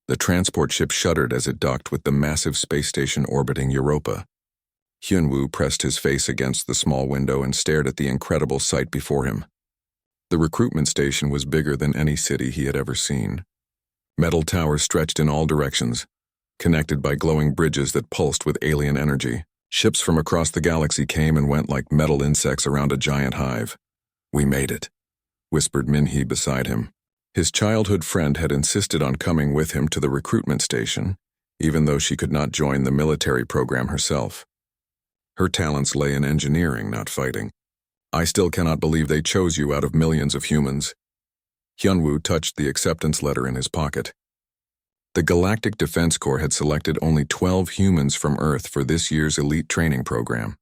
The transport ship shuddered as it docked with the massive space station orbiting Europa. Hyunwoo pressed his face against the small window and stared at the incredible sight before him. The recruitment station was bigger than any city he had ever seen. Metal towers stretched in all directions, connected by glowing bridges that pulsed with alien energy. Ships from across the galaxy came and went like metal insects around a giant hive. "We made it," whispered Minhee beside him. His childhood friend had insisted on coming with him to the recruitment station, even though she could not join the military program herself. Her talents lay in engineering, not fighting. "I still cannot believe they chose you out of millions of humans." Hyunwoo touched the acceptance letter in his pocket. The Galactic Defense Corps had selected only 12 humans from Earth for this year's elite training program.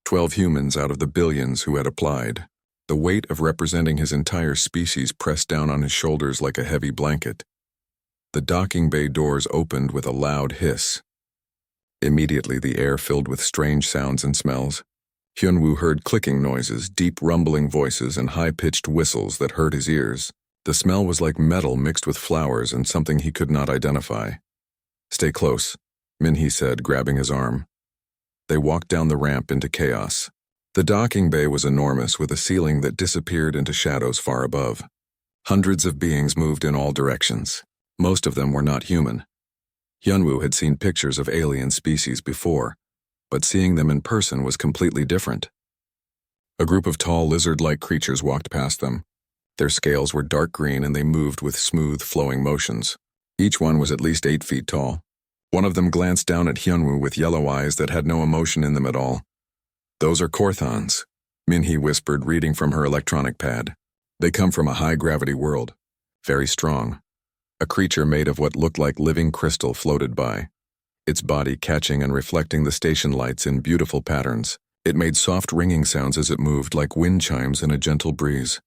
12 humans out of the billions who had applied. The weight of representing his entire species pressed down on his shoulders like a heavy blanket. The docking bay doors opened with a loud hiss. Immediately the air filled with strange sounds and smells. Hyunwoo heard clicking noises, deep rumbling voices, and high-pitched whistles that hurt his ears. The smell was like metal mixed with flowers and something he could not identify. "Stay close," Minhee said, grabbing his arm. They walked down the ramp into chaos. The docking bay was enormous, with a ceiling that disappeared into shadows far above. Hundreds of beings moved in all directions. Most of them were not human. Hyunwoo had seen pictures of alien species before, but seeing them in person was completely different. A group of tall lizard-like creatures walked past them. Their scales were dark green and they moved with smooth, flowing motions. Each one was at least 8 feet tall. One of them glanced down at Hyunwoo with yellow eyes that had no emotion in them at all. "Those are Korthons," Minhee whispered, reading from her electronic pad. "They come from a high-gravity world. Very strong." A creature made of what looked like living crystal floated by, its body catching and reflecting the station lights in beautiful patterns. It made soft ringing sounds as it moved, like wind chimes in a gentle breeze.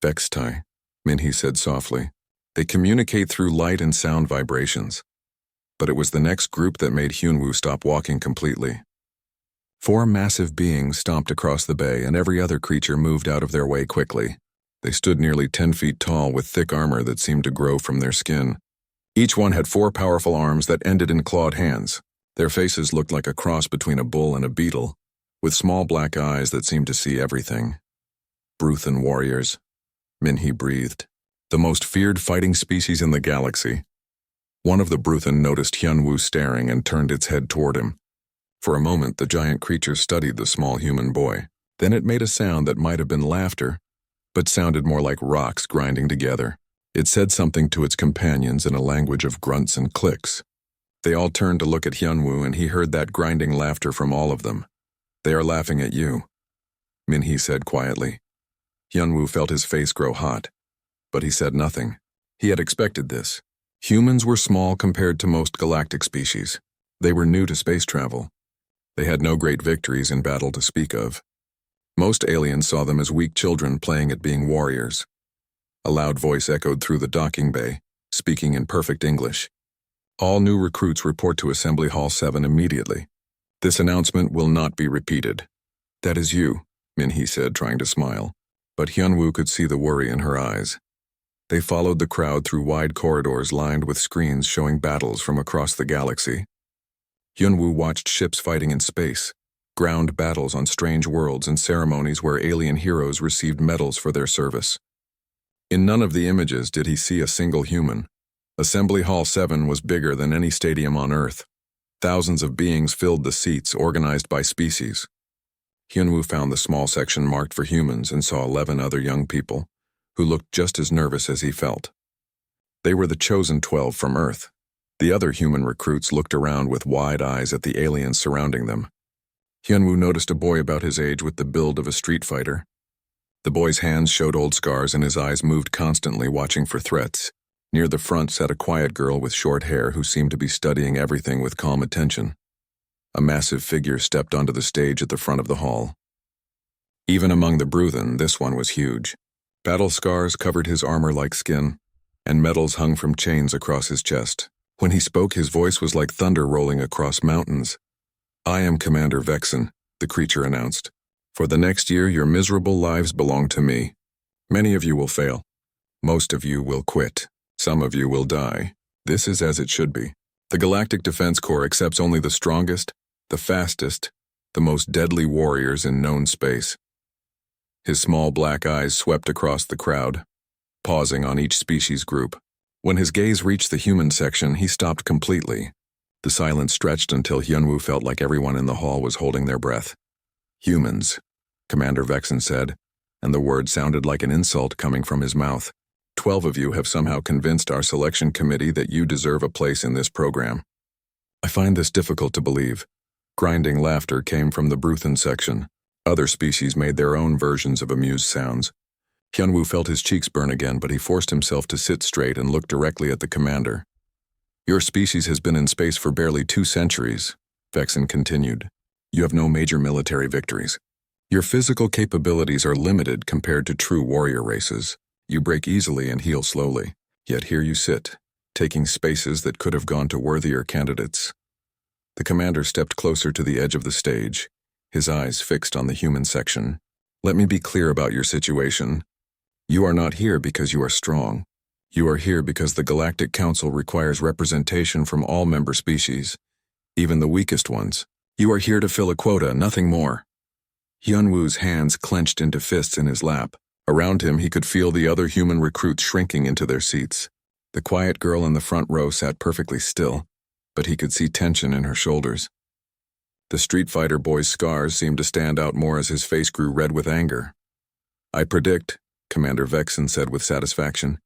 "Vextai," Minhee said softly. "They communicate through light and sound vibrations." But it was the next group that made Hyunwoo stop walking completely. 4 massive beings stomped across the bay, and every other creature moved out of their way quickly. They stood nearly 10 feet tall with thick armor that seemed to grow from their skin. Each one had 4 powerful arms that ended in clawed hands. Their faces looked like a cross between a bull and a beetle, with small black eyes that seemed to see everything. "Bruthan warriors," Minhee breathed. "The most feared fighting species in the galaxy." One of the Bruthan noticed Hyunwoo staring and turned its head toward him. For a moment, the giant creature studied the small human boy. Then it made a sound that might have been laughter, but sounded more like rocks grinding together. It said something to its companions in a language of grunts and clicks. They all turned to look at Hyunwoo, and he heard that grinding laughter from all of them. "They are laughing at you," Minhee said quietly. Hyunwoo felt his face grow hot, but he said nothing. He had expected this. Humans were small compared to most galactic species. They were new to space travel. They had no great victories in battle to speak of. Most aliens saw them as weak children playing at being warriors. A loud voice echoed through the docking bay, speaking in perfect English. "All new recruits report to Assembly Hall 7 immediately. This announcement will not be repeated." "That is you," Minhee said, trying to smile. But Hyunwoo could see the worry in her eyes. They followed the crowd through wide corridors lined with screens showing battles from across the galaxy. Hyunwoo watched ships fighting in space, ground battles on strange worlds, and ceremonies where alien heroes received medals for their service. In none of the images did he see a single human. Assembly Hall 7 was bigger than any stadium on Earth. Thousands of beings filled the seats, organized by species. Hyunwoo found the small section marked for humans and saw 11 other young people, who looked just as nervous as he felt. They were the chosen 12 from Earth. The other human recruits looked around with wide eyes at the aliens surrounding them. Hyunwoo noticed a boy about his age with the build of a street fighter. The boy's hands showed old scars and his eyes moved constantly, watching for threats. Near the front sat a quiet girl with short hair who seemed to be studying everything with calm attention. A massive figure stepped onto the stage at the front of the hall. Even among the Bruthan, this one was huge. Battle scars covered his armor-like skin, and medals hung from chains across his chest. When he spoke, his voice was like thunder rolling across mountains. "I am Commander Vexen," the creature announced. "For the next year, your miserable lives belong to me. Many of you will fail. Most of you will quit. Some of you will die. This is as it should be. The Galactic Defense Corps accepts only the strongest, the fastest, the most deadly warriors in known space. His small black eyes swept across the crowd, pausing on each species group. When his gaze reached the human section, he stopped completely. The silence stretched until Hyunwoo felt like everyone in the hall was holding their breath. "Humans," Commander Vexen said, and the word sounded like an insult coming from his mouth. 12 of you have somehow convinced our selection committee that you deserve a place in this program. I find this difficult to believe. Grinding laughter came from the Bruthan section. Other species made their own versions of amused sounds. Hyunwoo felt his cheeks burn again, but he forced himself to sit straight and look directly at the commander. Your species has been in space for barely 2 centuries, Vexen continued. You have no major military victories. Your physical capabilities are limited compared to true warrior races. You break easily and heal slowly. Yet here you sit, taking spaces that could have gone to worthier candidates. The commander stepped closer to the edge of the stage, his eyes fixed on the human section. Let me be clear about your situation. You are not here because you are strong. You are here because the Galactic Council requires representation from all member species, even the weakest ones. You are here to fill a quota, nothing more. Hyunwoo's hands clenched into fists in his lap. Around him, he could feel the other human recruits shrinking into their seats. The quiet girl in the front row sat perfectly still, but he could see tension in her shoulders. The Street Fighter boy's scars seemed to stand out more as his face grew red with anger. I predict, Commander Vexen said with satisfaction,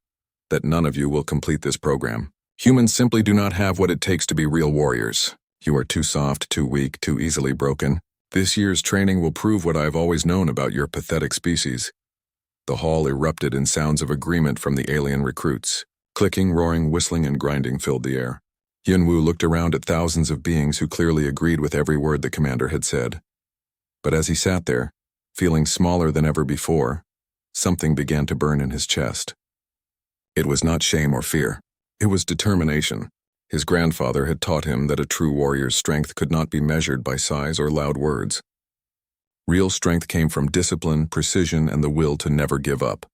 that none of you will complete this program. Humans simply do not have what it takes to be real warriors. You are too soft, too weak, too easily broken. This year's training will prove what I have always known about your pathetic species. The hall erupted in sounds of agreement from the alien recruits. Clicking, roaring, whistling, and grinding filled the air. Hyunwoo looked around at thousands of beings who clearly agreed with every word the commander had said. But as he sat there, feeling smaller than ever before, something began to burn in his chest. It was not shame or fear. It was determination. His grandfather had taught him that a true warrior's strength could not be measured by size or loud words. Real strength came from discipline, precision, and the will to never give up.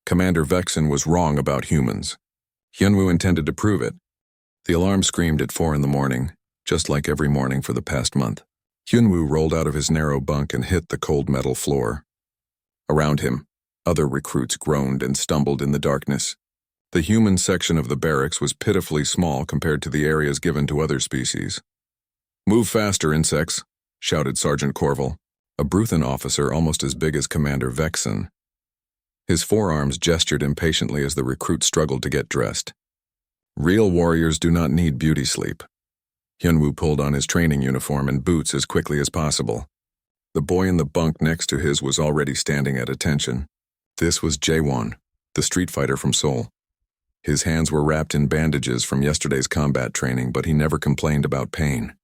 Commander Vexen was wrong about humans. Hyunwoo intended to prove it. The alarm screamed at 4 a.m, just like every morning for the past month. Hyunwoo rolled out of his narrow bunk and hit the cold metal floor. Around him, other recruits groaned and stumbled in the darkness. The human section of the barracks was pitifully small compared to the areas given to other species. "Move faster, insects," shouted Sergeant Corval, a Bruthan officer almost as big as Commander Vexen. His forearms gestured impatiently as the recruit struggled to get dressed. Real warriors do not need beauty sleep. Hyunwoo pulled on his training uniform and boots as quickly as possible. The boy in the bunk next to his was already standing at attention. This was Jaewon, the street fighter from Seoul. His hands were wrapped in bandages from yesterday's combat training, but he never complained about pain.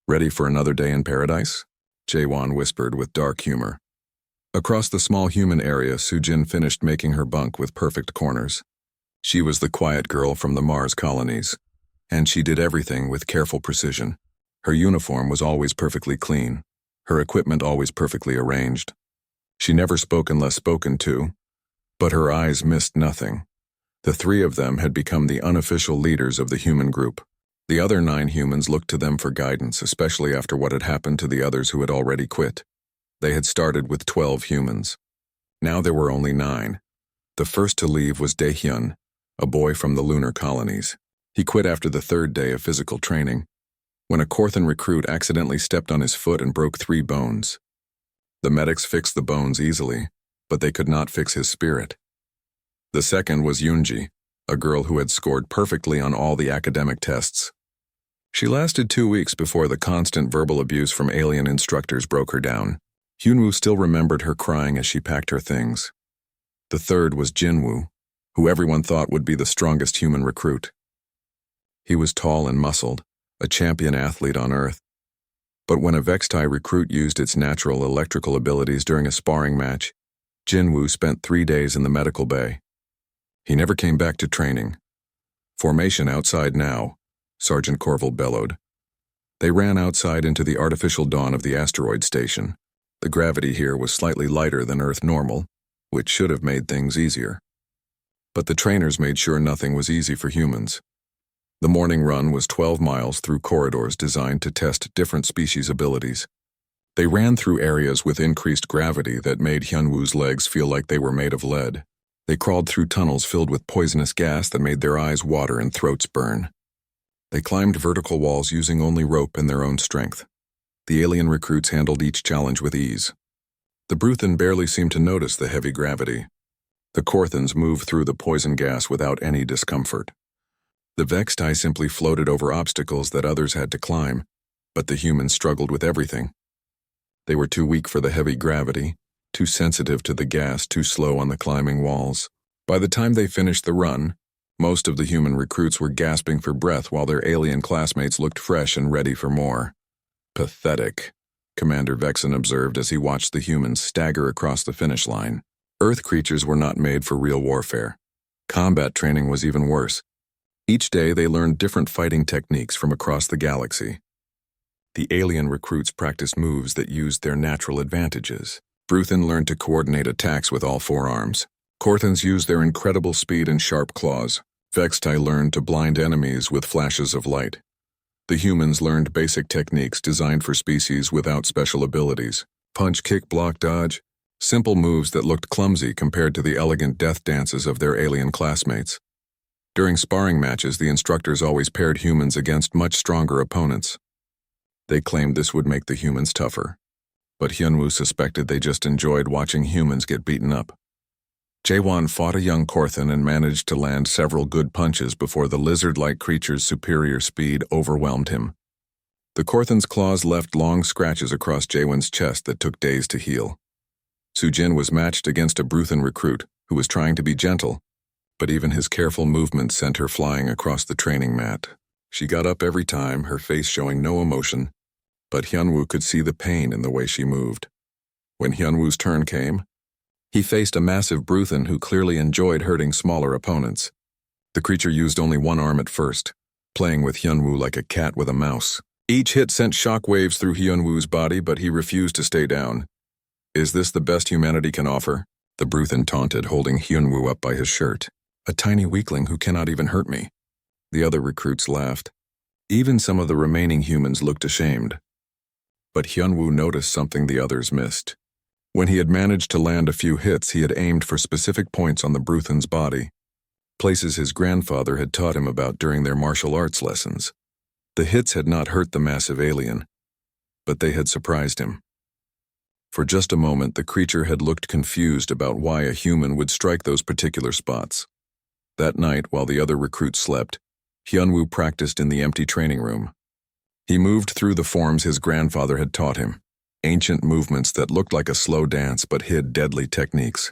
"Ready for another day in paradise?" Jaewon whispered with dark humor. Across the small human area, Sujin finished making her bunk with perfect corners. She was the quiet girl from the Mars colonies, and she did everything with careful precision. Her uniform was always perfectly clean, her equipment always perfectly arranged. She never spoke unless spoken to, but her eyes missed nothing. The 3 of them had become the unofficial leaders of the human group. The other 9 humans looked to them for guidance, especially after what had happened to the others who had already quit. They had started with 12 humans. Now there were only 9. The first to leave was Daehyun, a boy from the lunar colonies. He quit after the 3rd day of physical training, when a Korthan recruit accidentally stepped on his foot and broke 3 bones. The medics fixed the bones easily, but they could not fix his spirit. The second was Yoonji, a girl who had scored perfectly on all the academic tests. She lasted 2 weeks before the constant verbal abuse from alien instructors broke her down. Hyunwoo still remembered her crying as she packed her things. The third was Jinwoo, who everyone thought would be the strongest human recruit. He was tall and muscled, a champion athlete on Earth. But when a Vextai recruit used its natural electrical abilities during a sparring match, Jinwoo spent 3 days in the medical bay. He never came back to training. "Formation outside now," Sergeant Corval bellowed. They ran outside into the artificial dawn of the asteroid station. The gravity here was slightly lighter than Earth normal, which should have made things easier. But the trainers made sure nothing was easy for humans. The morning run was 12 miles through corridors designed to test different species' abilities. They ran through areas with increased gravity that made Hyunwoo's legs feel like they were made of lead. They crawled through tunnels filled with poisonous gas that made their eyes water and throats burn. They climbed vertical walls using only rope and their own strength. The alien recruits handled each challenge with ease. The Bruthen barely seemed to notice the heavy gravity. The Korthans moved through the poison gas without any discomfort. The Vextai simply floated over obstacles that others had to climb, but the humans struggled with everything. They were too weak for the heavy gravity, too sensitive to the gas, too slow on the climbing walls. By the time they finished the run, most of the human recruits were gasping for breath while their alien classmates looked fresh and ready for more. Pathetic, Commander Vexen observed as he watched the humans stagger across the finish line. Earth creatures were not made for real warfare. Combat training was even worse. Each day they learned different fighting techniques from across the galaxy. The alien recruits practiced moves that used their natural advantages. Bruthen learned to coordinate attacks with all four arms. Korthans used their incredible speed and sharp claws. Vextai learned to blind enemies with flashes of light. The humans learned basic techniques designed for species without special abilities. Punch, kick, block, dodge. Simple moves that looked clumsy compared to the elegant death dances of their alien classmates. During sparring matches, the instructors always paired humans against much stronger opponents. They claimed this would make the humans tougher. But Hyunwoo suspected they just enjoyed watching humans get beaten up. Jaewon fought a young Korthan and managed to land several good punches before the lizard-like creature's superior speed overwhelmed him. The Korthan's claws left long scratches across Jaewon's chest that took days to heal. Sujin was matched against a Bruthen recruit who was trying to be gentle, but even his careful movements sent her flying across the training mat. She got up every time, her face showing no emotion, but Hyunwoo could see the pain in the way she moved. When Hyunwoo's turn came, he faced a massive Bruthen who clearly enjoyed hurting smaller opponents. The creature used only one arm at first, playing with Hyunwoo like a cat with a mouse. Each hit sent shock waves through Hyunwoo's body, but he refused to stay down. "Is this the best humanity can offer?" the Bruthen taunted, holding Hyunwoo up by his shirt. "A tiny weakling who cannot even hurt me." The other recruits laughed. Even some of the remaining humans looked ashamed. But Hyunwoo noticed something the others missed. When he had managed to land a few hits, he had aimed for specific points on the Bruthen's body, places his grandfather had taught him about during their martial arts lessons. The hits had not hurt the massive alien, but they had surprised him. For just a moment, the creature had looked confused about why a human would strike those particular spots. That night, while the other recruits slept, Hyunwoo practiced in the empty training room. He moved through the forms his grandfather had taught him, ancient movements that looked like a slow dance but hid deadly techniques.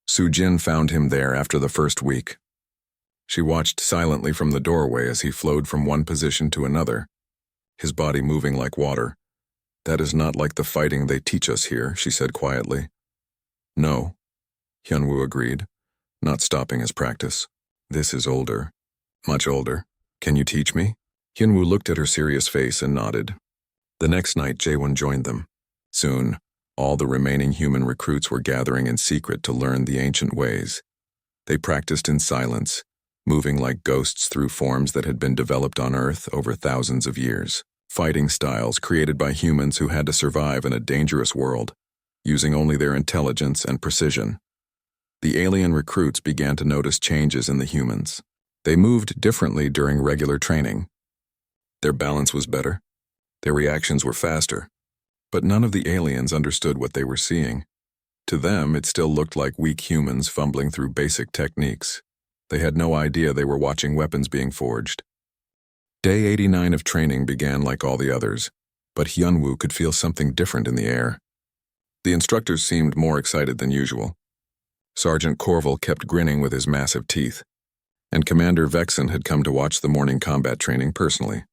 Sujin found him there after the first week. She watched silently from the doorway as he flowed from one position to another, his body moving like water. "That is not like the fighting they teach us here," she said quietly. "No," Hyunwoo agreed, not stopping his practice. "This is older. Much older. Can you teach me?" Hyunwoo looked at her serious face and nodded. The next night, Jaewon joined them. Soon, all the remaining human recruits were gathering in secret to learn the ancient ways. They practiced in silence, moving like ghosts through forms that had been developed on Earth over thousands of years. Fighting styles created by humans who had to survive in a dangerous world, using only their intelligence and precision. The alien recruits began to notice changes in the humans. They moved differently during regular training. Their balance was better. Their reactions were faster. But none of the aliens understood what they were seeing. To them, it still looked like weak humans fumbling through basic techniques. They had no idea they were watching weapons being forged. Day 89 of training began like all the others, but Hyunwoo could feel something different in the air. The instructors seemed more excited than usual. Sergeant Corval kept grinning with his massive teeth, and Commander Vexen had come to watch the morning combat training personally.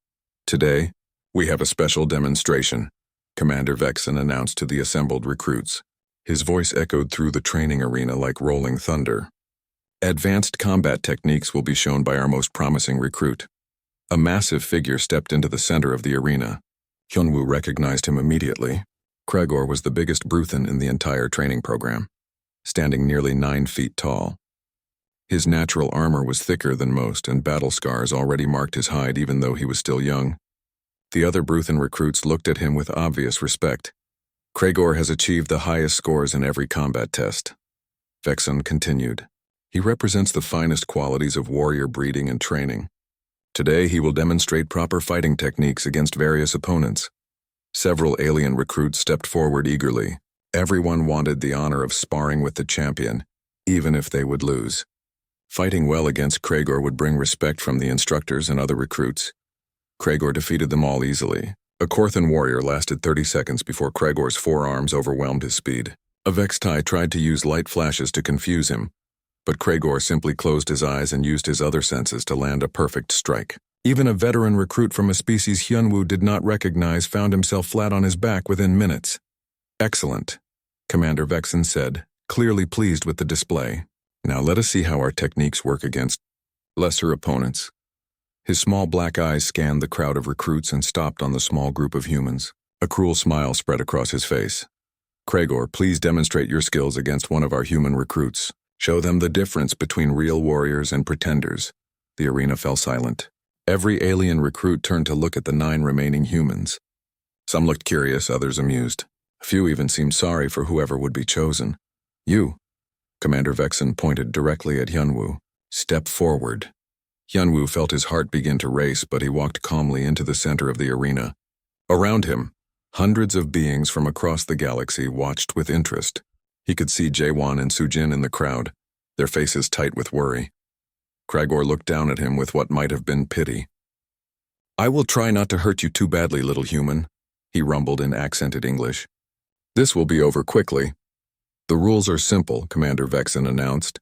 "Today, we have a special demonstration," Commander Vexen announced to the assembled recruits. His voice echoed through the training arena like rolling thunder. "Advanced combat techniques will be shown by our most promising recruit." A massive figure stepped into the center of the arena. Hyunwoo recognized him immediately. Kregor was the biggest Bruthen in the entire training program, standing nearly 9 feet tall. His natural armor was thicker than most, and battle scars already marked his hide even though he was still young. The other Bruthan recruits looked at him with obvious respect. Kregor has achieved the highest scores in every combat test. Vexen continued. He represents the finest qualities of warrior breeding and training. Today he will demonstrate proper fighting techniques against various opponents. Several alien recruits stepped forward eagerly. Everyone wanted the honor of sparring with the champion, even if they would lose. Fighting well against Kregor would bring respect from the instructors and other recruits. Kregor defeated them all easily. A Korthan warrior lasted 30 seconds before Kregor's forearms overwhelmed his speed. A Vextai tried to use light flashes to confuse him, but Kregor simply closed his eyes and used his other senses to land a perfect strike. Even a veteran recruit from a species Hyunwoo did not recognize found himself flat on his back within minutes. Excellent, Commander Vexen said, clearly pleased with the display. Now let us see how our techniques work against lesser opponents. His small black eyes scanned the crowd of recruits and stopped on the small group of humans. A cruel smile spread across his face. Kregor, please demonstrate your skills against one of our human recruits. Show them the difference between real warriors and pretenders. The arena fell silent. Every alien recruit turned to look at the 9 remaining humans. Some looked curious, others amused. A few even seemed sorry for whoever would be chosen. You, Commander Vexen pointed directly at Hyunwoo. Step forward. Hyunwoo felt his heart begin to race, but he walked calmly into the center of the arena. Around him, hundreds of beings from across the galaxy watched with interest. He could see Jaewon and Sujin in the crowd, their faces tight with worry. Kregor looked down at him with what might have been pity. I will try not to hurt you too badly, little human, he rumbled in accented English. This will be over quickly. The rules are simple, Commander Vexen announced.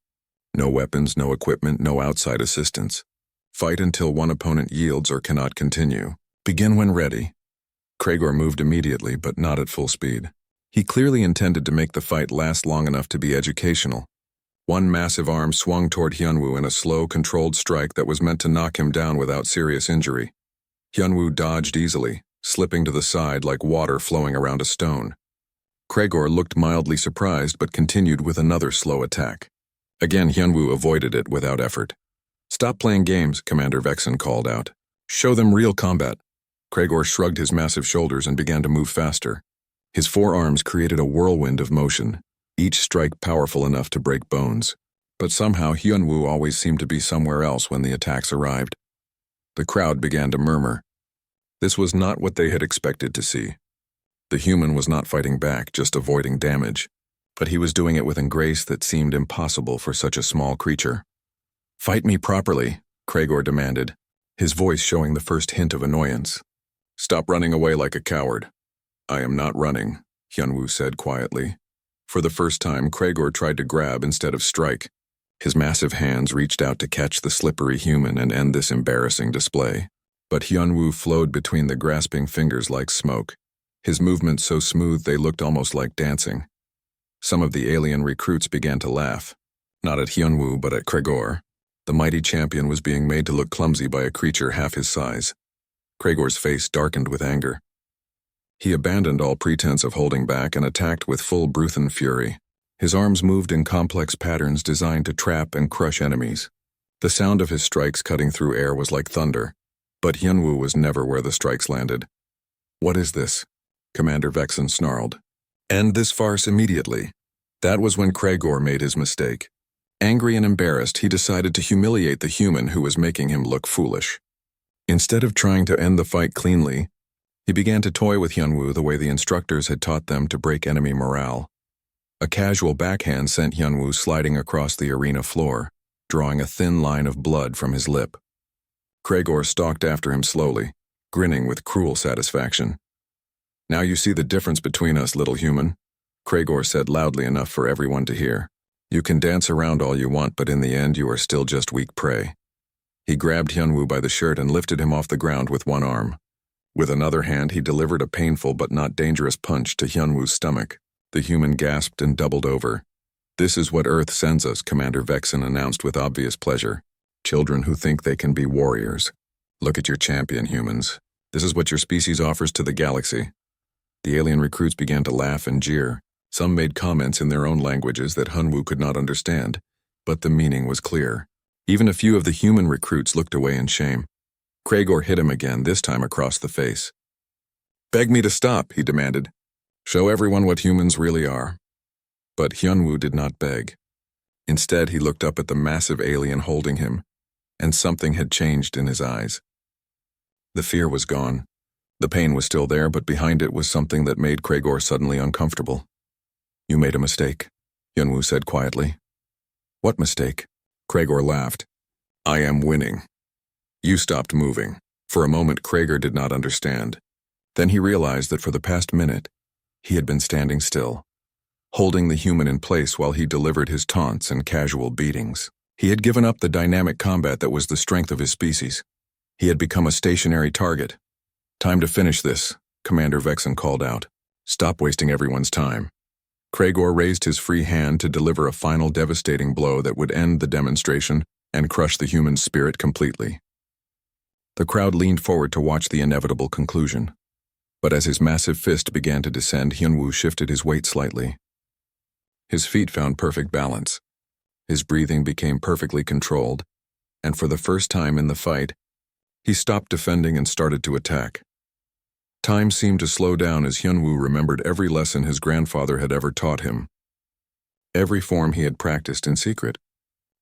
No weapons, no equipment, no outside assistance. Fight until one opponent yields or cannot continue. Begin when ready. Kregor moved immediately, but not at full speed. He clearly intended to make the fight last long enough to be educational. One massive arm swung toward Hyunwoo in a slow, controlled strike that was meant to knock him down without serious injury. Hyunwoo dodged easily, slipping to the side like water flowing around a stone. Kregor looked mildly surprised but continued with another slow attack. Again, Hyunwoo avoided it without effort. Stop playing games, Commander Vexen called out. Show them real combat. Kregor shrugged his massive shoulders and began to move faster. His forearms created a whirlwind of motion, each strike powerful enough to break bones. But somehow Hyunwoo always seemed to be somewhere else when the attacks arrived. The crowd began to murmur. This was not what they had expected to see. The human was not fighting back, just avoiding damage. But he was doing it with a grace that seemed impossible for such a small creature. Fight me properly, Kregor demanded, his voice showing the first hint of annoyance. Stop running away like a coward. I am not running, Hyunwoo said quietly. For the first time, Kregor tried to grab instead of strike. His massive hands reached out to catch the slippery human and end this embarrassing display. But Hyunwoo flowed between the grasping fingers like smoke, his movements so smooth they looked almost like dancing. Some of the alien recruits began to laugh, not at Hyunwoo but at Kregor. The mighty champion was being made to look clumsy by a creature half his size. Kregor's face darkened with anger. He abandoned all pretense of holding back and attacked with full Bruthan fury. His arms moved in complex patterns designed to trap and crush enemies. The sound of his strikes cutting through air was like thunder, but Hyunwoo was never where the strikes landed. What is this? Commander Vexen snarled. End this farce immediately. That was when Kregor made his mistake. Angry and embarrassed, he decided to humiliate the human who was making him look foolish. Instead of trying to end the fight cleanly, he began to toy with Hyunwoo the way the instructors had taught them to break enemy morale. A casual backhand sent Hyunwoo sliding across the arena floor, drawing a thin line of blood from his lip. Kregor stalked after him slowly, grinning with cruel satisfaction. Now you see the difference between us, little human, Kregor said loudly enough for everyone to hear. You can dance around all you want, but in the end you are still just weak prey. He grabbed Hyunwoo by the shirt and lifted him off the ground with one arm. With another hand, he delivered a painful but not dangerous punch to Hyunwoo's stomach. The human gasped and doubled over. This is what Earth sends us, Commander Vexen announced with obvious pleasure. Children who think they can be warriors. Look at your champion, humans. This is what your species offers to the galaxy. The alien recruits began to laugh and jeer. Some made comments in their own languages that Hyunwoo could not understand. but the meaning was clear. Even a few of the human recruits looked away in shame. Kragor hit him again, this time across the face. "Beg me to stop," he demanded. "Show everyone what humans really are." But Hyunwoo did not beg. Instead, he looked up at the massive alien holding him, and something had changed in his eyes. The fear was gone. The pain was still there, but behind it was something that made Kragor suddenly uncomfortable. "You made a mistake," Hyunwoo said quietly. "What mistake?" Kragor laughed. "I am winning. You stopped moving." For a moment, Kragor did not understand. Then he realized that for the past minute, he had been standing still, holding the human in place while he delivered his taunts and casual beatings. He had given up the dynamic combat that was the strength of his species. He had become a stationary target. "Time to finish this," Commander Vexen called out. "Stop wasting everyone's time." Kragor raised his free hand to deliver a final devastating blow that would end the demonstration and crush the human spirit completely. The crowd leaned forward to watch the inevitable conclusion. But as his massive fist began to descend, Hyunwoo shifted his weight slightly. His feet found perfect balance. His breathing became perfectly controlled, and for the first time in the fight, he stopped defending and started to attack. Time seemed to slow down as Hyunwoo remembered every lesson his grandfather had ever taught him. Every form he had practiced in secret.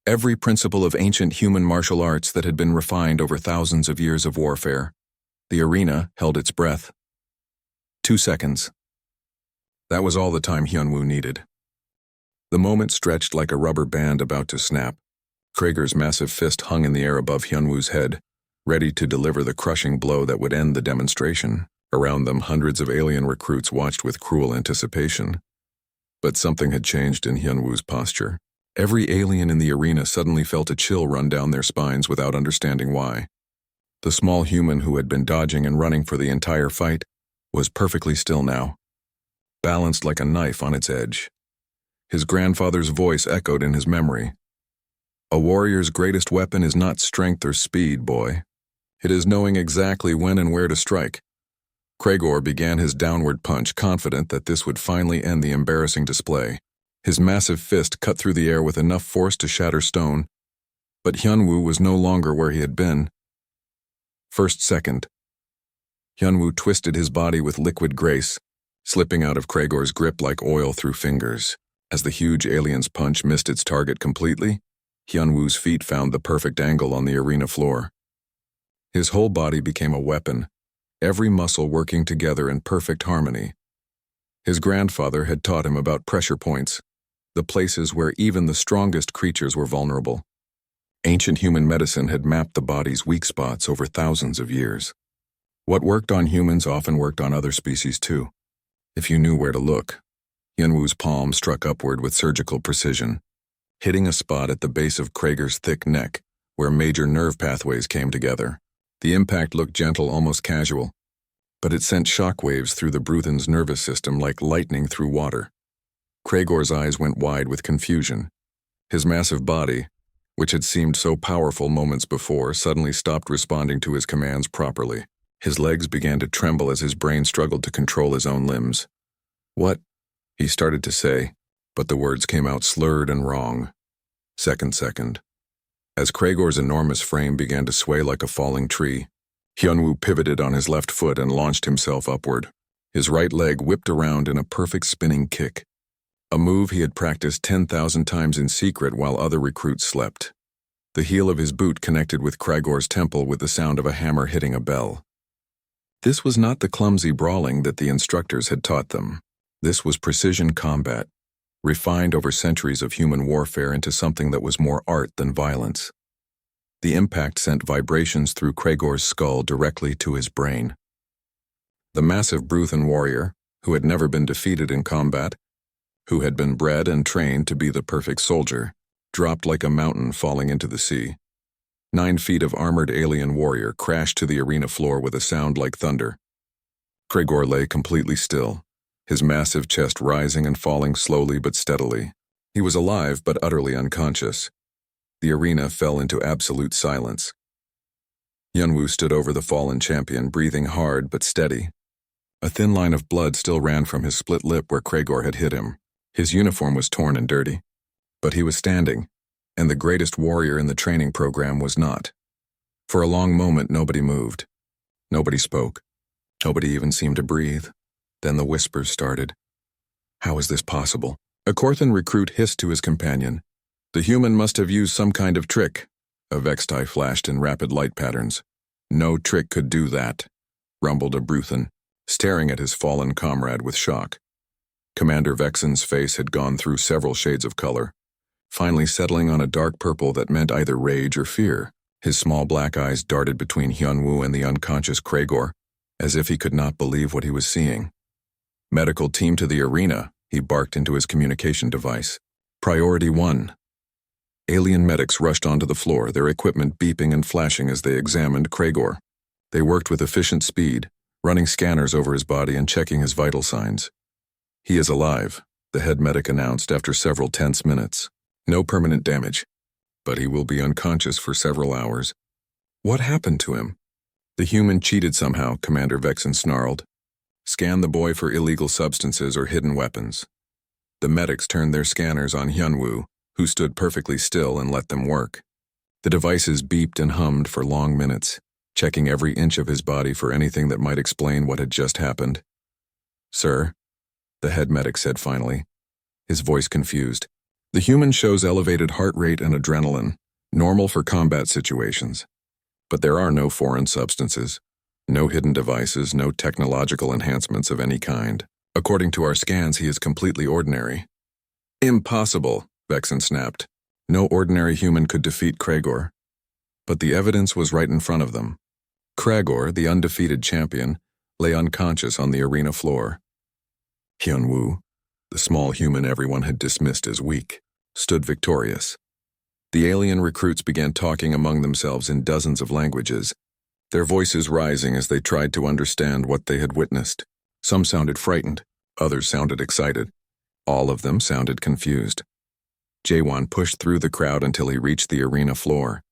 Every principle of ancient human martial arts that had been refined over thousands of years of warfare. The arena held its breath. 2 seconds. That was all the time Hyunwoo needed. The moment stretched like a rubber band about to snap. Kragor's massive fist hung in the air above Hyunwoo's head, ready to deliver the crushing blow that would end the demonstration. Around them, hundreds of alien recruits watched with cruel anticipation. But something had changed in Hyunwoo's posture. Every alien in the arena suddenly felt a chill run down their spines without understanding why. The small human who had been dodging and running for the entire fight was perfectly still now, balanced like a knife on its edge. His grandfather's voice echoed in his memory. "A warrior's greatest weapon is not strength or speed, boy. It is knowing exactly when and where to strike." Kragor began his downward punch, confident that this would finally end the embarrassing display. His massive fist cut through the air with enough force to shatter stone, but Hyunwoo was no longer where he had been. First second. Hyunwoo twisted his body with liquid grace, slipping out of Kragor's grip like oil through fingers. As the huge alien's punch missed its target completely, Hyunwoo's feet found the perfect angle on the arena floor. His whole body became a weapon, every muscle working together in perfect harmony. His grandfather had taught him about pressure points, the places where even the strongest creatures were vulnerable. Ancient human medicine had mapped the body's weak spots over thousands of years. What worked on humans often worked on other species too, if you knew where to look. Hyunwoo's palm struck upward with surgical precision, hitting a spot at the base of Kragor's thick neck, where major nerve pathways came together. The impact looked gentle, almost casual, but it sent shockwaves through the Bruthan's nervous system like lightning through water. Kragor's eyes went wide with confusion. His massive body, which had seemed so powerful moments before, suddenly stopped responding to his commands properly. His legs began to tremble as his brain struggled to control his own limbs. "What?" he started to say, but the words came out slurred and wrong. Second. As Kragor's enormous frame began to sway like a falling tree, Hyunwoo pivoted on his left foot and launched himself upward. His right leg whipped around in a perfect spinning kick, a move he had practiced 10,000 times in secret while other recruits slept. The heel of his boot connected with Kragor's temple with the sound of a hammer hitting a bell. This was not the clumsy brawling that the instructors had taught them. This was precision combat, refined over centuries of human warfare into something that was more art than violence. The impact sent vibrations through Kragor's skull directly to his brain. The massive Bruthan warrior, who had never been defeated in combat, who had been bred and trained to be the perfect soldier, dropped like a mountain falling into the sea. 9 feet of armored alien warrior crashed to the arena floor with a sound like thunder. Kragor lay completely still, his massive chest rising and falling slowly but steadily. He was alive but utterly unconscious. The arena fell into absolute silence. Hyunwoo stood over the fallen champion, breathing hard but steady. A thin line of blood still ran from his split lip where Kragor had hit him. His uniform was torn and dirty, but he was standing, and the greatest warrior in the training program was not. For a long moment, nobody moved. Nobody spoke. Nobody even seemed to breathe. Then the whispers started. How is this possible? A Korthan recruit hissed to his companion. The human must have used some kind of trick. A Vextai flashed in rapid light patterns. No trick could do that, rumbled a Bruthan, staring at his fallen comrade with shock. Commander Vexen's face had gone through several shades of color, finally settling on a dark purple that meant either rage or fear. His small black eyes darted between Hyunwoo and the unconscious Kragor, as if he could not believe what he was seeing. Medical team to the arena, he barked into his communication device. Priority 1. Alien medics rushed onto the floor, their equipment beeping and flashing as they examined Kragor. They worked with efficient speed, running scanners over his body and checking his vital signs. He is alive, the head medic announced after several tense minutes. No permanent damage, but he will be unconscious for several hours. What happened to him? The human cheated somehow, Commander Vexen snarled. Scan the boy for illegal substances or hidden weapons. The medics turned their scanners on Hyunwoo, who stood perfectly still, and let them work. The devices beeped and hummed for long minutes, checking every inch of his body for anything that might explain what had just happened. Sir, the head medic said finally, his voice confused. The human shows elevated heart rate and adrenaline, normal for combat situations. But there are no foreign substances, no hidden devices, no technological enhancements of any kind. According to our scans, he is completely ordinary. Impossible, Vexen snapped. No ordinary human could defeat Kragor. But the evidence was right in front of them. Kragor, the undefeated champion, lay unconscious on the arena floor. Hyunwoo, the small human everyone had dismissed as weak, stood victorious. The alien recruits began talking among themselves in dozens of languages, their voices rising as they tried to understand what they had witnessed. Some sounded frightened, others sounded excited. All of them sounded confused. Jaewon pushed through the crowd until he reached the arena floor.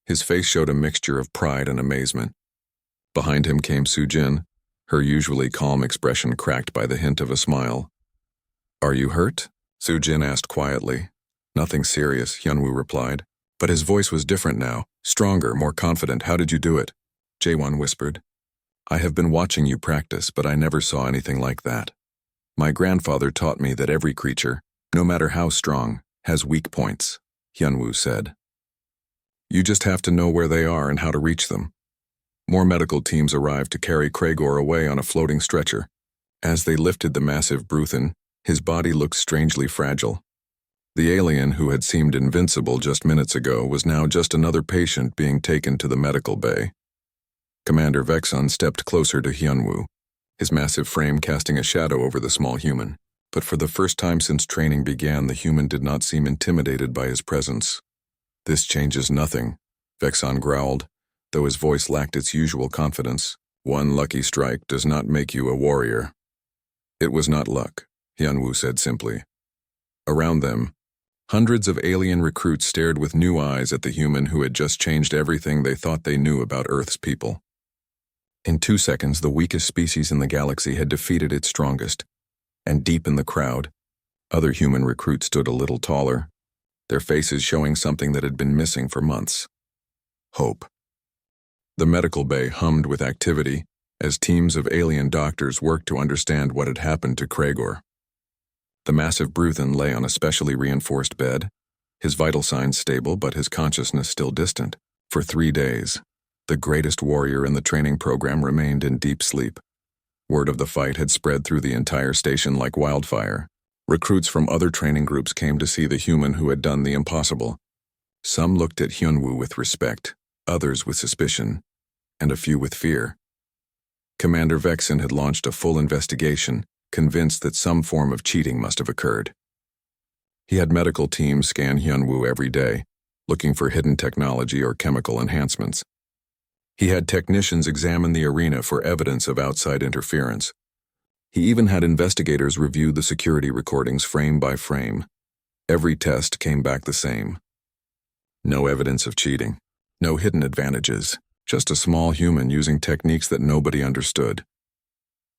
His face showed a mixture of pride and amazement. Behind him came Sujin, her usually calm expression cracked by the hint of a smile. Are you hurt? Sujin asked quietly. Nothing serious, Hyunwoo replied. But his voice was different now, stronger, more confident. How did you do it? Jaewon whispered. I have been watching you practice, but I never saw anything like that. My grandfather taught me that every creature, no matter how strong, has weak points, Hyunwoo said. You just have to know where they are and how to reach them. More medical teams arrived to carry Kragor away on a floating stretcher. As they lifted the massive Bruthan, his body looked strangely fragile. The alien who had seemed invincible just minutes ago was now just another patient being taken to the medical bay. Commander Vexen stepped closer to Hyunwoo, his massive frame casting a shadow over the small human. But for the first time since training began, the human did not seem intimidated by his presence. This changes nothing, Vexen growled, though his voice lacked its usual confidence. One lucky strike does not make you a warrior. It was not luck, Hyunwoo said simply. Around them, hundreds of alien recruits stared with new eyes at the human who had just changed everything they thought they knew about Earth's people. In 2 seconds, the weakest species in the galaxy had defeated its strongest. And deep in the crowd, other human recruits stood a little taller, their faces showing something that had been missing for months. Hope. The medical bay hummed with activity as teams of alien doctors worked to understand what had happened to Kragor. The massive Bruthan lay on a specially reinforced bed, his vital signs stable but his consciousness still distant. For 3 days, the greatest warrior in the training program remained in deep sleep. Word of the fight had spread through the entire station like wildfire. Recruits from other training groups came to see the human who had done the impossible. Some looked at Hyunwoo with respect, others with suspicion, and a few with fear. Commander Vexen had launched a full investigation, convinced that some form of cheating must have occurred. He had medical teams scan Hyunwoo every day, looking for hidden technology or chemical enhancements. He had technicians examine the arena for evidence of outside interference. He even had investigators review the security recordings frame by frame. Every test came back the same. No evidence of cheating, no hidden advantages, just a small human using techniques that nobody understood.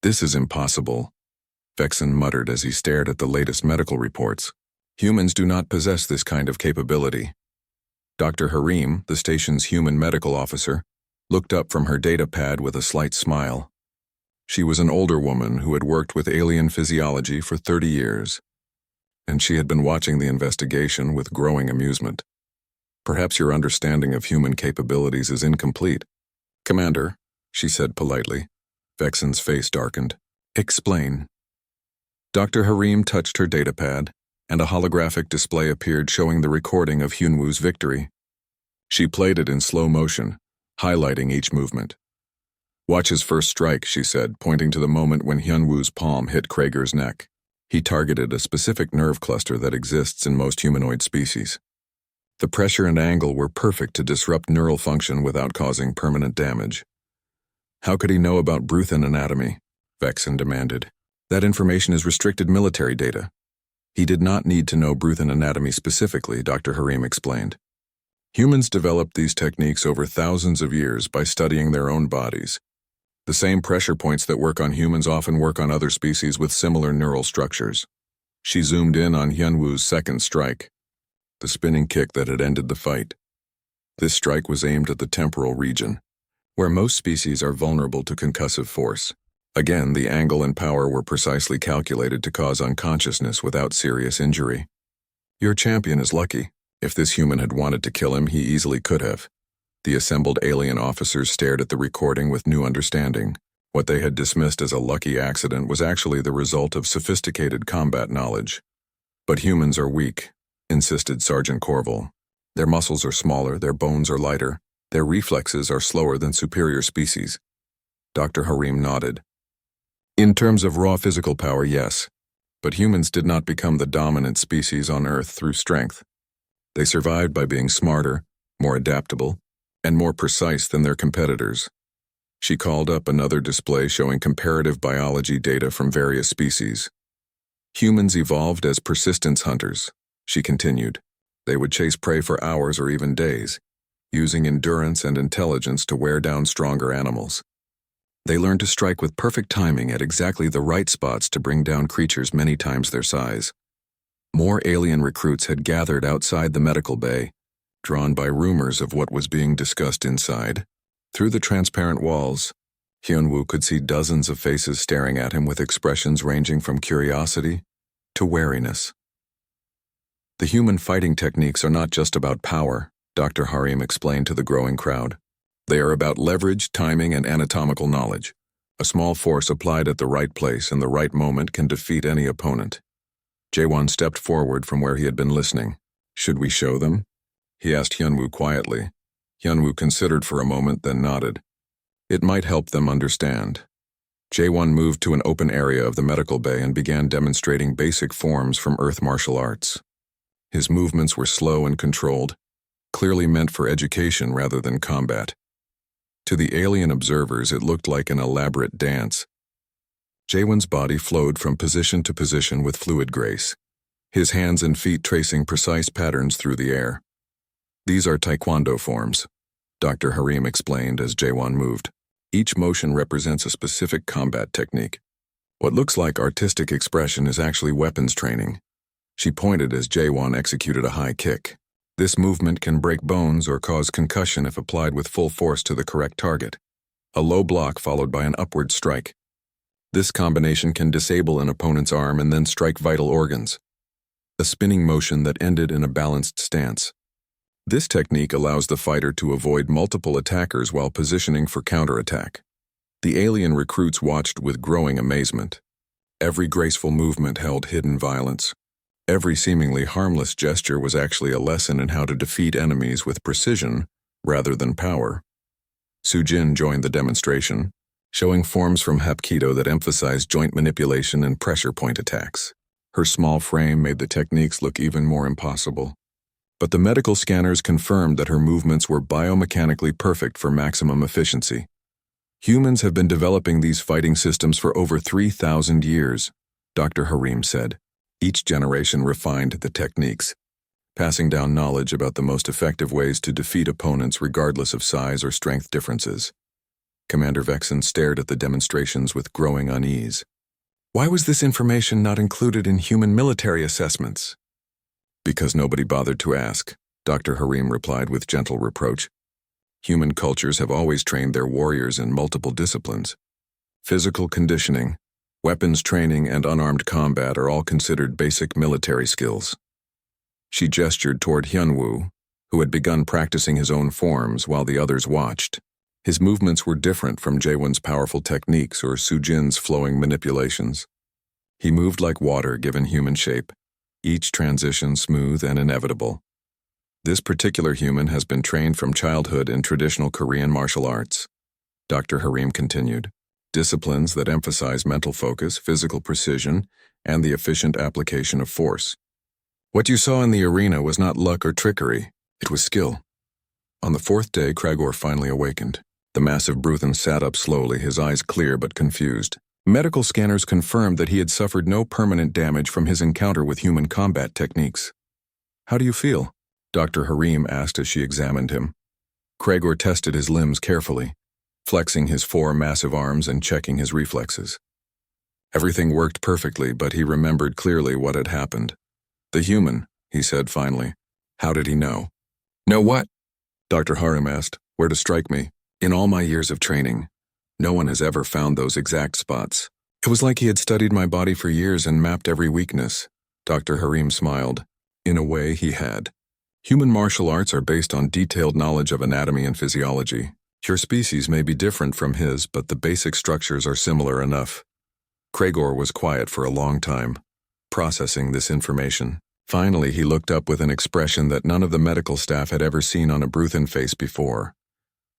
This is impossible, Vexen muttered as he stared at the latest medical reports. Humans do not possess this kind of capability. Dr. Harim, the station's human medical officer, looked up from her data pad with a slight smile. She was an older woman who had worked with alien physiology for 30 years, and she had been watching the investigation with growing amusement. Perhaps your understanding of human capabilities is incomplete. Commander, she said politely. Vexen's face darkened. Explain. Dr. Harim touched her datapad, and a holographic display appeared showing the recording of Hyunwoo's victory. She played it in slow motion, highlighting each movement. Watch his first strike, she said, pointing to the moment when Hyunwoo's palm hit Krager's neck. He targeted a specific nerve cluster that exists in most humanoid species. The pressure and angle were perfect to disrupt neural function without causing permanent damage. How could he know about Bruthan anatomy? Vexen demanded. That information is restricted military data. He did not need to know Bruthan anatomy specifically, Dr. Harim explained. Humans developed these techniques over thousands of years by studying their own bodies. The same pressure points that work on humans often work on other species with similar neural structures. She zoomed in on Hyunwoo's second strike, the spinning kick that had ended the fight. This strike was aimed at the temporal region, where most species are vulnerable to concussive force. Again, the angle and power were precisely calculated to cause unconsciousness without serious injury. Your champion is lucky. If this human had wanted to kill him, he easily could have. The assembled alien officers stared at the recording with new understanding. What they had dismissed as a lucky accident was actually the result of sophisticated combat knowledge. But humans are weak, insisted Sergeant Corville. Their muscles are smaller, their bones are lighter, their reflexes are slower than superior species. Dr. Harim nodded. In terms of raw physical power, yes, but humans did not become the dominant species on Earth through strength. They survived by being smarter, more adaptable, and more precise than their competitors. She called up another display showing comparative biology data from various species. Humans evolved as persistence hunters, she continued. They would chase prey for hours or even days, using endurance and intelligence to wear down stronger animals. They learned to strike with perfect timing at exactly the right spots to bring down creatures many times their size. More alien recruits had gathered outside the medical bay, drawn by rumors of what was being discussed inside. Through the transparent walls, Hyunwoo could see dozens of faces staring at him with expressions ranging from curiosity to wariness. The human fighting techniques are not just about power, Dr. Harim explained to the growing crowd. They are about leverage, timing, and anatomical knowledge. A small force applied at the right place in the right moment can defeat any opponent. Jaewon stepped forward from where he had been listening. Should we show them? He asked Hyunwoo quietly. Hyunwoo considered for a moment, then nodded. It might help them understand. Jaewon moved to an open area of the medical bay and began demonstrating basic forms from Earth martial arts. His movements were slow and controlled, clearly meant for education rather than combat. To the alien observers, it looked like an elaborate dance. Jaewon's body flowed from position to position with fluid grace, his hands and feet tracing precise patterns through the air. These are taekwondo forms, Dr. Harim explained as Jaewon moved. Each motion represents a specific combat technique. What looks like artistic expression is actually weapons training. She pointed as Jaewon executed a high kick. This movement can break bones or cause concussion if applied with full force to the correct target. A low block followed by an upward strike. This combination can disable an opponent's arm and then strike vital organs. A spinning motion that ended in a balanced stance. This technique allows the fighter to avoid multiple attackers while positioning for counterattack. The alien recruits watched with growing amazement. Every graceful movement held hidden violence. Every seemingly harmless gesture was actually a lesson in how to defeat enemies with precision rather than power. Sujin joined the demonstration, showing forms from Hapkido that emphasized joint manipulation and pressure point attacks. Her small frame made the techniques look even more impossible. But the medical scanners confirmed that her movements were biomechanically perfect for maximum efficiency. Humans have been developing these fighting systems for over 3,000 years, Dr. Harim said. Each generation refined the techniques, passing down knowledge about the most effective ways to defeat opponents regardless of size or strength differences. Commander Vexen stared at the demonstrations with growing unease. Why was this information not included in human military assessments? Because nobody bothered to ask, Dr. Harim replied with gentle reproach. Human cultures have always trained their warriors in multiple disciplines. Physical conditioning, weapons training, and unarmed combat are all considered basic military skills. She gestured toward Hyunwoo, who had begun practicing his own forms while the others watched. His movements were different from Jaewon's powerful techniques or Sujin's flowing manipulations. He moved like water given human shape, each transition smooth and inevitable. This particular human has been trained from childhood in traditional Korean martial arts. Dr. Harim continued. Disciplines that emphasize mental focus, physical precision, and the efficient application of force. What you saw in the arena was not luck or trickery, it was skill. On the fourth day, Kregor finally awakened. The massive Bruthen sat up slowly, his eyes clear but confused. Medical scanners confirmed that he had suffered no permanent damage from his encounter with human combat techniques. How do you feel? Dr. Harim asked as she examined him. Kregor tested his limbs carefully, flexing his 4 massive arms and checking his reflexes. Everything worked perfectly, but he remembered clearly what had happened. The human, he said finally. How did he know? Know what? Dr. Harim asked. Where to strike me? In all my years of training, no one has ever found those exact spots. It was like he had studied my body for years and mapped every weakness. Dr. Harim smiled. In a way, he had. Human martial arts are based on detailed knowledge of anatomy and physiology. Your species may be different from his, but the basic structures are similar enough. Kregor was quiet for a long time, processing this information. Finally, he looked up with an expression that none of the medical staff had ever seen on a Bruthen face before.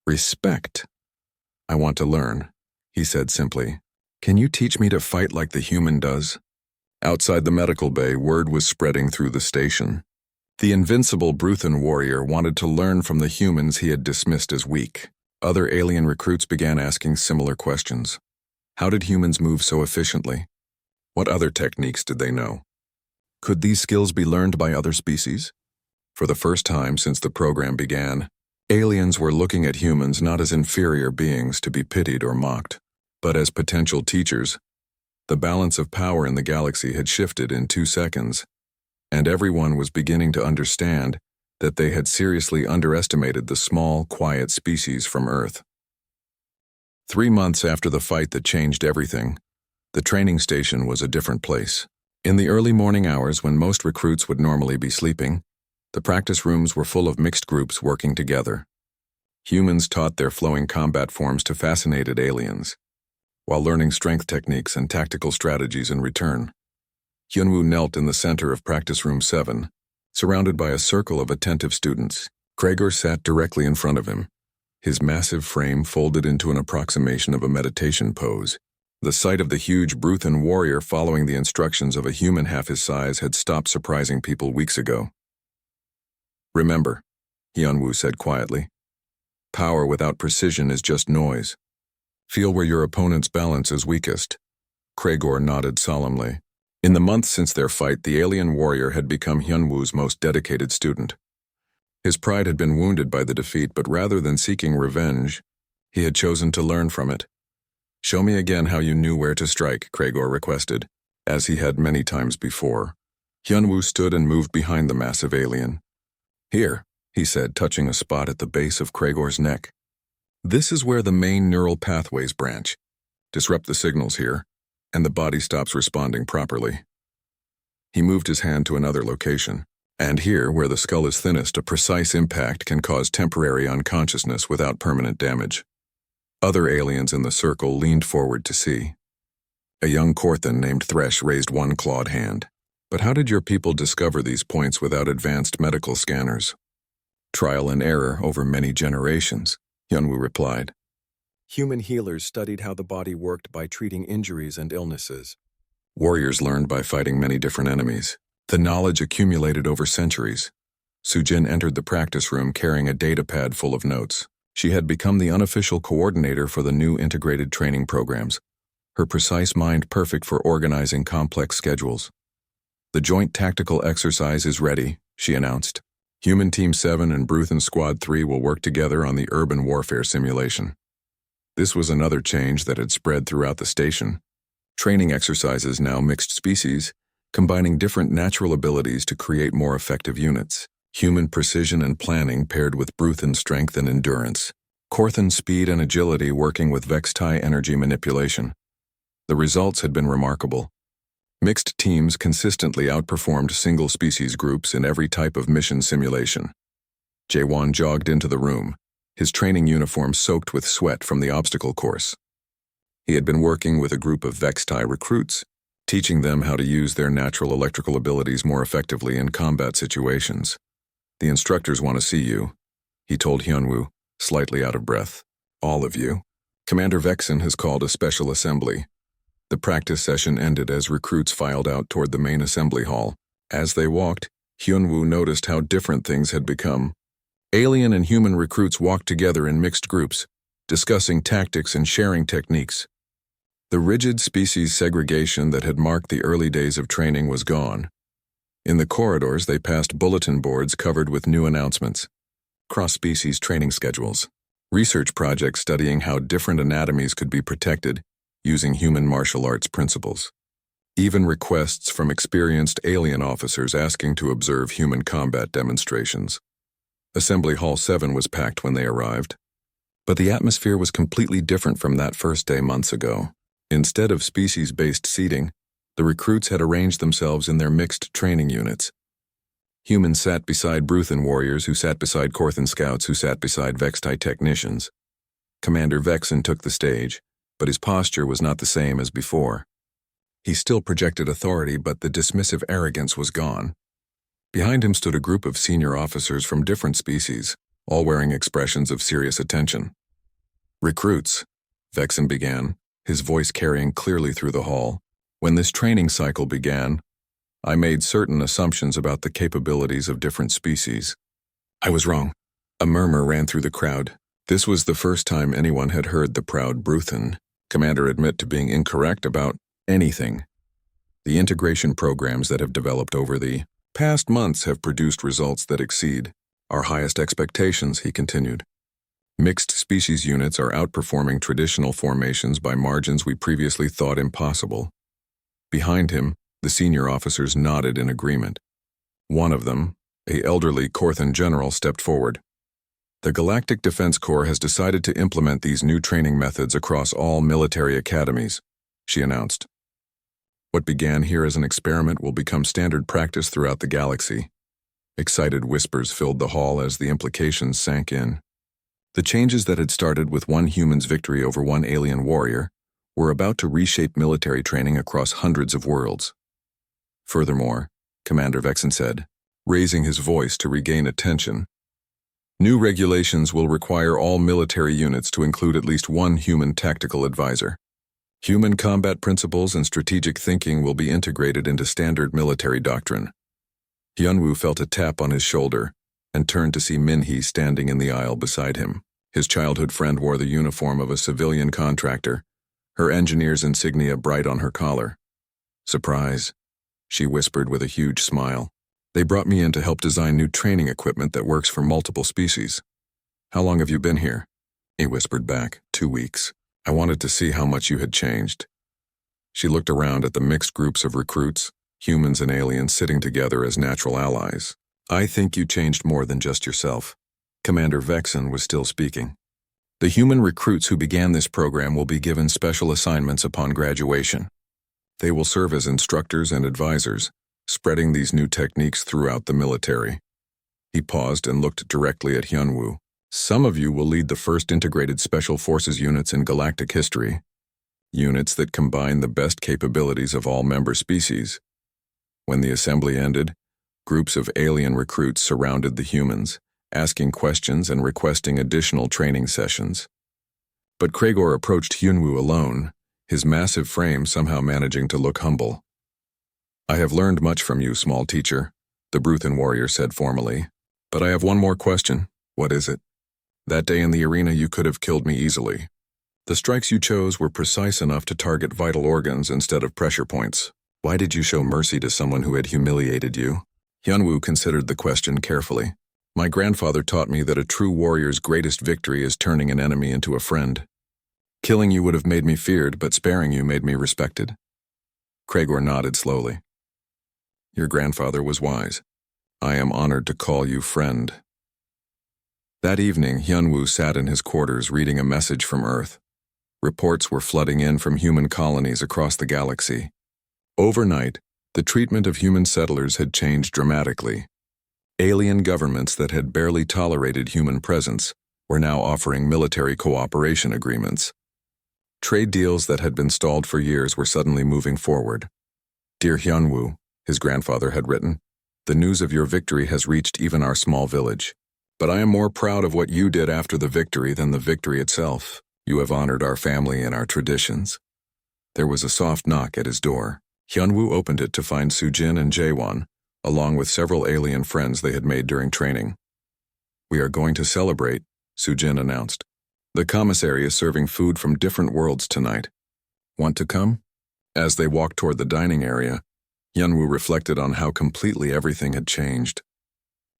Respect. I want to learn, he said simply. Can you teach me to fight like the human does? Outside the medical bay, word was spreading through the station. The invincible Bruthen warrior wanted to learn from the humans he had dismissed as weak. Other alien recruits began asking similar questions. How did humans move so efficiently? What other techniques did they know? Could these skills be learned by other species? For the first time since the program began, aliens were looking at humans not as inferior beings to be pitied or mocked, but as potential teachers. The balance of power in the galaxy had shifted in 2 seconds, and everyone was beginning to understand that they had seriously underestimated the small, quiet species from Earth. 3 months after the fight that changed everything, the training station was a different place. In the early morning hours when most recruits would normally be sleeping, the practice rooms were full of mixed groups working together. Humans taught their flowing combat forms to fascinated aliens, while learning strength techniques and tactical strategies in return. Hyunwoo knelt in the center of Practice Room 7, surrounded by a circle of attentive students. Kregor sat directly in front of him, his massive frame folded into an approximation of a meditation pose. The sight of the huge Bruthen warrior following the instructions of a human half his size had stopped surprising people weeks ago. Remember, Hyunwoo said quietly, power without precision is just noise. Feel where your opponent's balance is weakest. Kregor nodded solemnly. In the months since their fight, the alien warrior had become Hyunwoo's most dedicated student. His pride had been wounded by the defeat, but rather than seeking revenge, he had chosen to learn from it. Show me again how you knew where to strike, Kregor requested, as he had many times before. Hyunwoo stood and moved behind the massive alien. Here, he said, touching a spot at the base of Kregor's neck. This is where the main neural pathways branch. Disrupt the signals here, and the body stops responding properly. He moved his hand to another location, and here, where the skull is thinnest, a precise impact can cause temporary unconsciousness without permanent damage. Other aliens in the circle leaned forward to see. A young Korthan named Thresh raised one clawed hand. But how did your people discover these points without advanced medical scanners? Trial and error over many generations, Hyunwoo replied. Human healers studied how the body worked by treating injuries and illnesses. Warriors learned by fighting many different enemies. The knowledge accumulated over centuries. Sujin entered the practice room carrying a data pad full of notes. She had become the unofficial coordinator for the new integrated training programs, her precise mind perfect for organizing complex schedules. The joint tactical exercise is ready, she announced. Human Team 7 and Bruthen Squad 3 will work together on the urban warfare simulation. This was another change that had spread throughout the station. Training exercises now mixed species, combining different natural abilities to create more effective units. Human precision and planning paired with Bruthan's strength and endurance. Korthan's speed and agility working with Vextai energy manipulation. The results had been remarkable. Mixed teams consistently outperformed single-species groups in every type of mission simulation. Jaewon jogged into the room, his training uniform soaked with sweat from the obstacle course. He had been working with a group of Vextai recruits, teaching them how to use their natural electrical abilities more effectively in combat situations. "The instructors want to see you," he told Hyunwoo, slightly out of breath. "All of you. Commander Vexen has called a special assembly." The practice session ended as recruits filed out toward the main assembly hall. As they walked, Hyunwoo noticed how different things had become. Alien and human recruits walked together in mixed groups, discussing tactics and sharing techniques. The rigid species segregation that had marked the early days of training was gone. In the corridors, they passed bulletin boards covered with new announcements, cross-species training schedules, research projects studying how different anatomies could be protected using human martial arts principles. Even requests from experienced alien officers asking to observe human combat demonstrations. Assembly Hall 7 was packed when they arrived. But the atmosphere was completely different from that first day months ago. Instead of species-based seating, the recruits had arranged themselves in their mixed training units. Humans sat beside Bruthan warriors who sat beside Korthan scouts who sat beside Vextai technicians. Commander Vexen took the stage, but his posture was not the same as before. He still projected authority, but the dismissive arrogance was gone. Behind him stood a group of senior officers from different species, all wearing expressions of serious attention. "Recruits," Vexen began, his voice carrying clearly through the hall. "When this training cycle began, I made certain assumptions about the capabilities of different species. I was wrong." A murmur ran through the crowd. This was the first time anyone had heard the proud Bruthan commander admit to being incorrect about anything. The integration programs that have developed over the past months have produced results that exceed our highest expectations, he continued. Mixed species units are outperforming traditional formations by margins we previously thought impossible. Behind him, the senior officers nodded in agreement. One of them, an elderly Korthan general, stepped forward. "The Galactic Defense Corps has decided to implement these new training methods across all military academies," she announced. "What began here as an experiment will become standard practice throughout the galaxy." Excited whispers filled the hall as the implications sank in. The changes that had started with one human's victory over one alien warrior were about to reshape military training across hundreds of worlds. Furthermore, Commander Vexen said, raising his voice to regain attention, "New regulations will require all military units to include at least one human tactical advisor. Human combat principles and strategic thinking will be integrated into standard military doctrine." Hyunwoo felt a tap on his shoulder and turned to see Minhee standing in the aisle beside him. His childhood friend wore the uniform of a civilian contractor, her engineer's insignia bright on her collar. "Surprise," she whispered with a huge smile. "They brought me in to help design new training equipment that works for multiple species." "How long have you been here?" he whispered back. 2 weeks. "I wanted to see how much you had changed." She looked around at the mixed groups of recruits, humans and aliens sitting together as natural allies. "I think you changed more than just yourself." Commander Vexen was still speaking. "The human recruits who began this program will be given special assignments upon graduation. They will serve as instructors and advisors, spreading these new techniques throughout the military." He paused and looked directly at Hyunwoo. "Some of you will lead the first integrated special forces units in galactic history. Units that combine the best capabilities of all member species." When the assembly ended, groups of alien recruits surrounded the humans, asking questions and requesting additional training sessions. But Kraegor approached Hyunwoo alone, his massive frame somehow managing to look humble. "I have learned much from you, small teacher," the Bruthan warrior said formally. "But I have one more question." "What is it?" "That day in the arena you could have killed me easily. The strikes you chose were precise enough to target vital organs instead of pressure points. Why did you show mercy to someone who had humiliated you?" Hyunwoo considered the question carefully. "My grandfather taught me that a true warrior's greatest victory is turning an enemy into a friend. Killing you would have made me feared, but sparing you made me respected." Kraegor nodded slowly. "Your grandfather was wise." I am honored to call you friend. That evening, Hyunwoo sat in his quarters reading a message from Earth. Reports were flooding in from human colonies across the galaxy. Overnight, the treatment of human settlers had changed dramatically. Alien governments that had barely tolerated human presence were now offering military cooperation agreements. Trade deals that had been stalled for years were suddenly moving forward. Dear Hyunwoo, his grandfather had written, the news of your victory has reached even our small village. But I am more proud of what you did after the victory than the victory itself. You have honored our family and our traditions. There was a soft knock at his door. Hyunwoo opened it to find Sujin and Jaewon, along with several alien friends they had made during training. We are going to celebrate, Sujin announced. The commissary is serving food from different worlds tonight. Want to come? As they walked toward the dining area, Hyunwoo reflected on how completely everything had changed.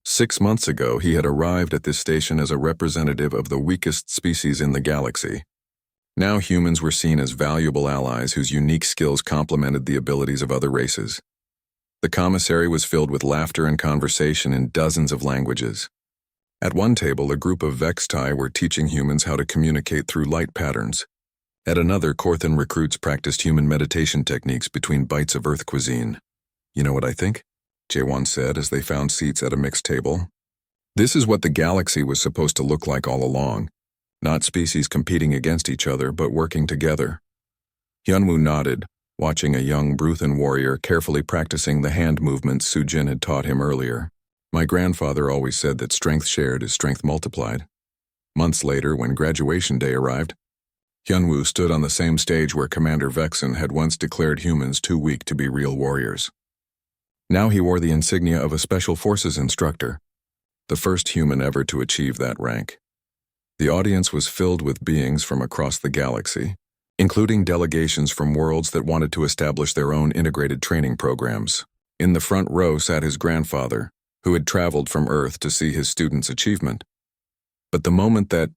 6 months ago, he had arrived at this station as a representative of the weakest species in the galaxy. Now humans were seen as valuable allies whose unique skills complemented the abilities of other races. The commissary was filled with laughter and conversation in dozens of languages. At one table, a group of Vextai were teaching humans how to communicate through light patterns. At another, Korthan recruits practiced human meditation techniques between bites of Earth cuisine. You know what I think? Jaewon said as they found seats at a mixed table. This is what the galaxy was supposed to look like all along. Not species competing against each other, but working together. Hyunwoo nodded, watching a young Bruthan warrior carefully practicing the hand movements Sujin had taught him earlier. My grandfather always said that strength shared is strength multiplied. Months later, when graduation day arrived, Hyunwoo stood on the same stage where Commander Vexen had once declared humans too weak to be real warriors. Now he wore the insignia of a Special Forces instructor, the first human ever to achieve that rank. The audience was filled with beings from across the galaxy, including delegations from worlds that wanted to establish their own integrated training programs. In the front row sat his grandfather, who had traveled from Earth to see his students' achievement. But the moment that